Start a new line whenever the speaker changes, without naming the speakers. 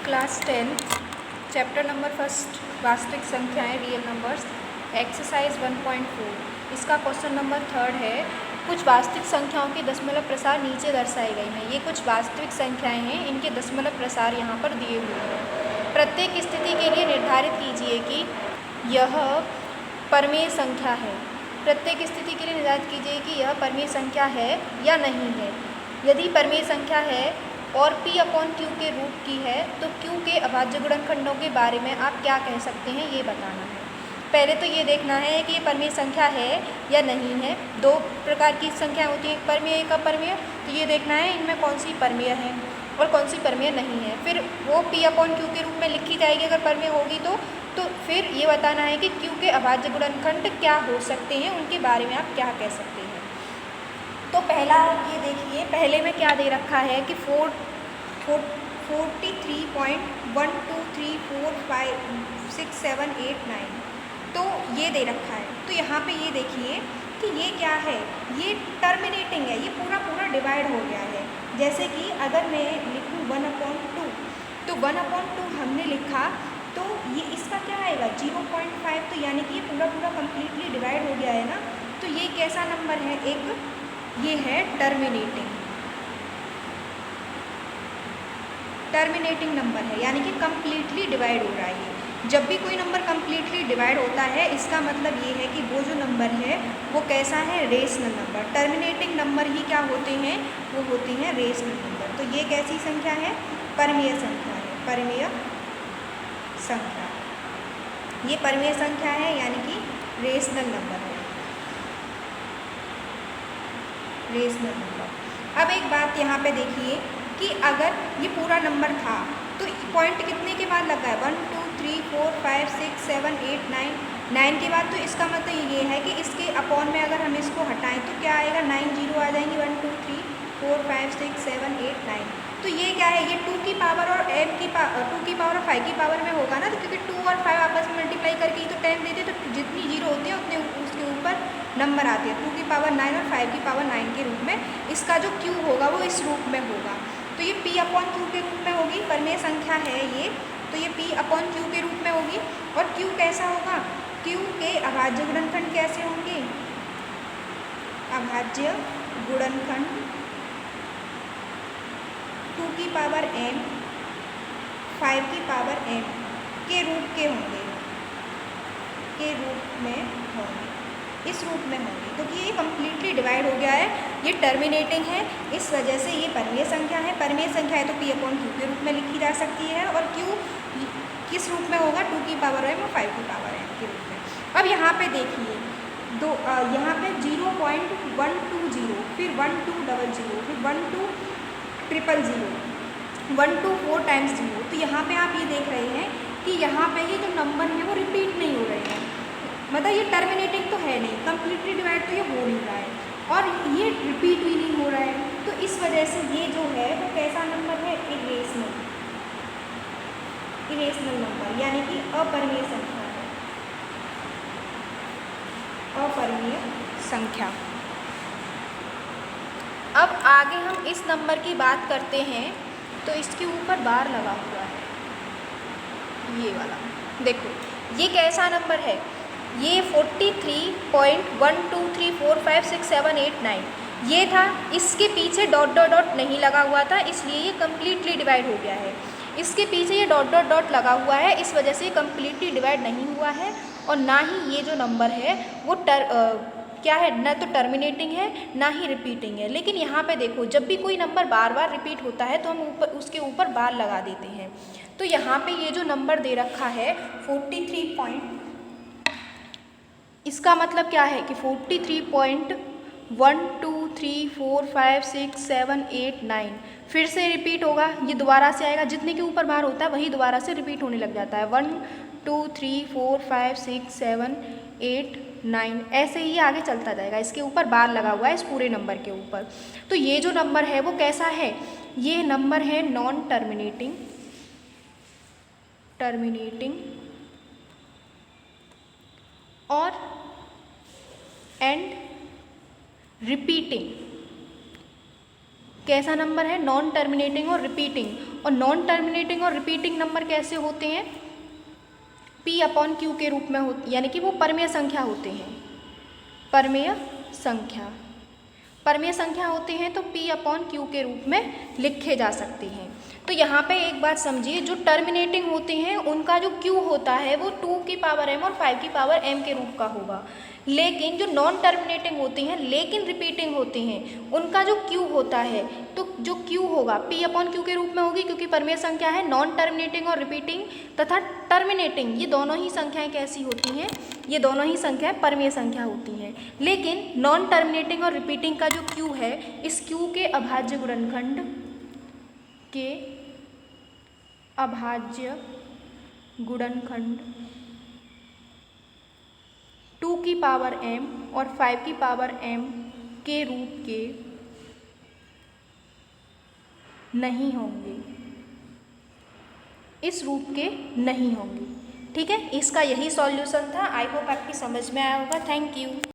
Class 10 chapter number first वास्तविक संख्याएं real numbers exercise 1.4 इसका क्वेश्चन नंबर 3 है। कुछ वास्तविक संख्याओं के दशमलव प्रसार नीचे दर्शाए गए हैं। ये कुछ वास्तविक संख्याएं हैं, इनके दशमलव प्रसार यहाँ पर दिए हुए हैं। प्रत्येक स्थिति के लिए निर्धारित कीजिए कि यह परमेय संख्या है। प्रत्येक स्थिति के लिए निर्धारित कीजिए कि यह परमेय संख्या है या नहीं है। यदि परमेय संख्या है और P/Q के रूप की है तो Q के अभाज्य गुणनखंडों के बारे में आप क्या कह सकते हैं, ये बताना है। पहले तो ये देखना है कि ये परमेय संख्या है या नहीं है। दो प्रकार की संख्या होती है, एक परमेय एक अपरमेय। तो ये देखना है इनमें कौन सी परमेय है और कौन सी परमेय नहीं है। फिर वो P/Q के रूप में लिखी जाएगी अगर परमेय होगी तो फिर ये बताना है कि Q के अभाज्य गुणनखंड क्या हो सकते हैं, उनके बारे में आप क्या कह सकते हैं। तो पहला ये देखिए, पहले में क्या दे रखा है कि 43.123456789 तो ये दे रखा है। तो यहाँ पे ये देखिए कि ये क्या है, ये टर्मिनेटिंग है, ये पूरा डिवाइड हो गया है। जैसे कि अगर मैं लिखूँ 1/2 तो 1/2 हमने लिखा तो ये इसका क्या आएगा 0.5। तो यानी कि ये पूरा कम्प्लीटली डिवाइड हो गया है ना। तो ये कैसा नंबर है, एक ये है टर्मिनेटिंग नंबर है, यानी कि कम्प्लीटली डिवाइड हो रहा है। ये जब भी कोई नंबर कम्प्लीटली डिवाइड होता है इसका मतलब ये है कि वो जो नंबर है वो कैसा है, रेशनल नंबर। टर्मिनेटिंग नंबर ही क्या होते हैं, वो होते हैं रेशनल नंबर। तो ये कैसी संख्या है, परमेय संख्या है, परमेय संख्या। ये परमेय संख्या है यानी कि रेशनल नंबर है, रेशनल नंबर। अब एक बात यहाँ पे देखिए कि अगर ये पूरा नंबर था तो पॉइंट कितने के बाद लगा है, 1 2 3 4 5 6 7 8 9 के बाद। तो इसका मतलब ये है कि इसके अपॉन में अगर हम इसको हटाएं तो क्या आएगा, 9 जीरो आ जाएंगे, 1 2 3 4 5 6 7 8 9। तो ये क्या है, ये 2 की पावर और 2 की पावर और 5 की पावर में होगा ना। तो क्योंकि 2 और 5 आपस में मल्टीप्लाई करके ही तो 10 देते, तो जितनी जीरो होती है उतने उसके ऊपर नंबर आते हैं। 2 की पावर 9 और 5 की पावर 9 के रूप में इसका जो Q होगा वो इस रूप में होगा। तो ये P/Q के रूप में होगी, परमेय संख्या है ये। तो ये P/Q के रूप में होगी। और Q कैसा होगा, Q के अभाज्य गुणनखंड कैसे होंगे, अभाज्य गुणनखंड 2 की पावर m 5 की पावर m के रूप के होंगे, के रूप में होंगे, इस रूप में होंगे। क्योंकि ये कम्प्लीटली डिवाइड हो गया है, ये टर्मिनेटिंग है, इस वजह से ये परमेय संख्या है। परमेय संख्या है तो P/Q के रूप में लिखी जा सकती है। और Q किस रूप में होगा, 2 की पावर m और 5 की पावर m के रूप में। अब यहाँ पे देखिए यहाँ पे 0.120, फिर 1200, फिर 1200, 124 टाइम्स 0। तो यहाँ पे आप ये देख रहे हैं कि यहाँ पे ये जो नंबर है वो रिपीट नहीं हो रहे हैं। मतलब ये टर्मिनेटिंग तो है नहीं, कम्प्लीटली डिवाइड तो ये हो नहीं रहा है और ये रिपीट भी नहीं हो रहा है। तो इस वजह से ये जो है वो कैसा नंबर है, इरेशनल नंबर, यानी कि अपरमेय संख्या है, अपरमेय संख्या। अब आगे हम इस नंबर की बात करते हैं तो इसके ऊपर बार लगा हुआ है, ये वाला देखो, ये कैसा नंबर है, ये 43.123456789 ये था। इसके पीछे डॉट नहीं लगा हुआ था, इसलिए ये कम्प्लीटली डिवाइड हो गया है। इसके पीछे ये डॉट लगा हुआ है, इस वजह से ये कम्प्लीटली डिवाइड नहीं हुआ है। और ना ही ये जो नंबर है वो क्या है, ना तो टर्मिनेटिंग है ना ही रिपीटिंग है। लेकिन यहाँ पे देखो, जब भी कोई नंबर बार बार रिपीट होता है तो हम उसके ऊपर बार लगा देते हैं। तो यहाँ पे ये जो नंबर दे रखा है 43 इसका मतलब क्या है कि 43.123456789 फिर से रिपीट होगा, ये दोबारा से आएगा। जितने के ऊपर बार होता है वही दोबारा से रिपीट होने लग जाता है। 1 2 3 4 5 6 7 8 9 ऐसे ही आगे चलता जाएगा। इसके ऊपर बार लगा हुआ है, इस पूरे नंबर के ऊपर। तो ये जो नंबर है वो कैसा है, ये नंबर है नॉन टर्मिनेटिंग और एंड रिपीटिंग कैसा नंबर है? नॉन टर्मिनेटिंग और रिपीटिंग। और नॉन टर्मिनेटिंग और रिपीटिंग नंबर कैसे होते हैं? P अपॉन Q के रूप में होते, यानी कि वो परमेय संख्या होते हैं। परमेय संख्या, परमेय संख्या होते हैं तो P अपॉन Q के रूप में लिखे जा सकते हैं। तो यहाँ पे एक बात समझिए, जो टर्मिनेटिंग होते हैं उनका जो Q होता है वो 2 की पावर m और 5 की पावर m के रूप का होगा। लेकिन जो नॉन टर्मिनेटिंग होते हैं लेकिन रिपीटिंग होते हैं उनका जो Q होता है, तो जो Q होगा P अपॉन Q के रूप में होगी, क्योंकि परमेय संख्या है। नॉन टर्मिनेटिंग और रिपीटिंग तथा टर्मिनेटिंग, ये दोनों ही संख्याएं कैसी होती हैं? ये दोनों ही संख्याएं परमेय संख्या होती हैं। लेकिन नॉन टर्मिनेटिंग और रिपीटिंग का जो Q है, इस Q के अभाज्य गुणनखंड के अभाज्य गुणनखंड 2 की पावर m और 5 की पावर m के रूप के नहीं होंगे, इस रूप के नहीं होंगे। ठीक है, इसका यही सॉल्यूशन था। आई होप आपकी समझ में आया होगा। Thank you.